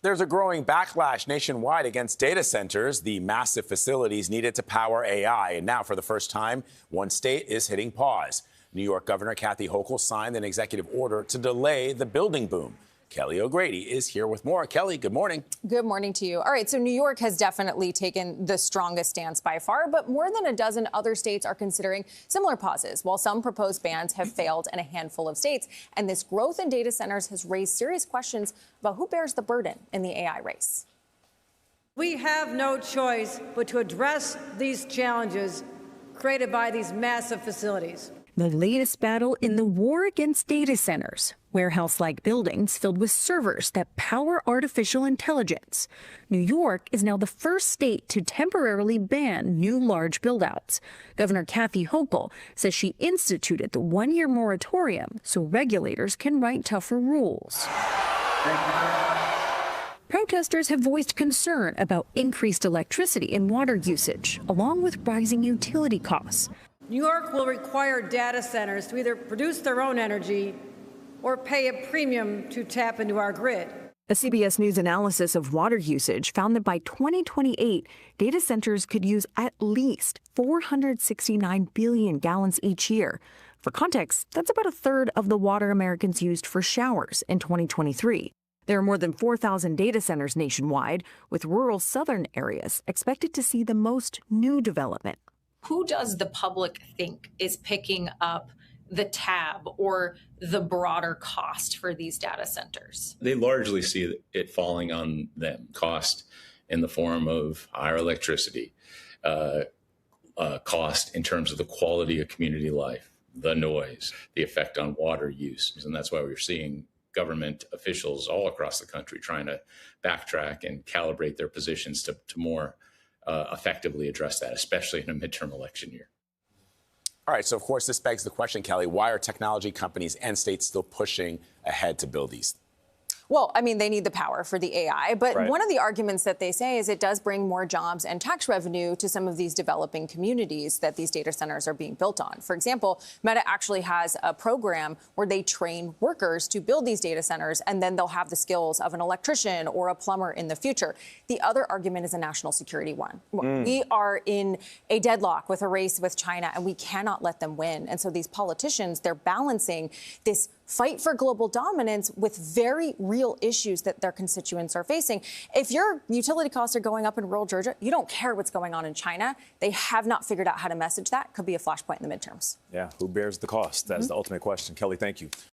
There's a growing backlash nationwide against data centers, the massive facilities needed to power AI. And now, for the first time, one state is hitting pause. New York Governor Kathy Hochul signed an executive order to delay the building boom. Kelly O'Grady is here with more. Kelly, good morning. Good morning to you. All right, so New York has definitely taken the strongest stance by far, but more than a dozen other states are considering similar pauses, while some proposed bans have failed in a handful of states. And this growth in data centers has raised serious questions about who bears the burden in the AI race. We have no choice but to address these challenges created by these massive facilities. The latest battle in the war against data centers, warehouse-like buildings filled with servers that power artificial intelligence. New York is now the first state to temporarily ban new large buildouts. Governor Kathy Hochul says she instituted the one-year moratorium so regulators can write tougher rules. Protesters have voiced concern about increased electricity and water usage, along with rising utility costs. New York will require data centers to either produce their own energy or pay a premium to tap into our grid. A CBS News analysis of water usage found that by 2028, data centers could use at least 469 billion gallons each year. For context, that's about a third of the water Americans used for showers in 2023. There are more than 4,000 data centers nationwide, with rural southern areas expected to see the most new development. Who does the public think is picking up the tab or the broader cost for these data centers? They largely see it falling on them. Cost in the form of higher electricity, cost in terms of the quality of community life, the noise, the effect on water use. And that's why we're seeing government officials all across the country trying to backtrack and calibrate their positions to more effectively address that, especially in a midterm election year. All right, so of course this begs the question, Kelly, why are technology companies and states still pushing ahead to build these? Well, I mean, they need the power for the AI, but Right. One of the arguments that they say is it does bring more jobs and tax revenue to some of these developing communities that these data centers are being built on. For example, Meta actually has a program where they train workers to build these data centers, and then they'll have the skills of an electrician or a plumber in the future. The other argument is a national security one. We are in a deadlock with a race with China, and we cannot let them win. And so these politicians, they're balancing this fight for global dominance with very real issues that their constituents are facing. If your utility costs are going up in rural Georgia, you don't care what's going on in China. They have not figured out how to message that. Could be a flashpoint in the midterms. Yeah, who bears the cost? That's the ultimate question. Kelly, thank you.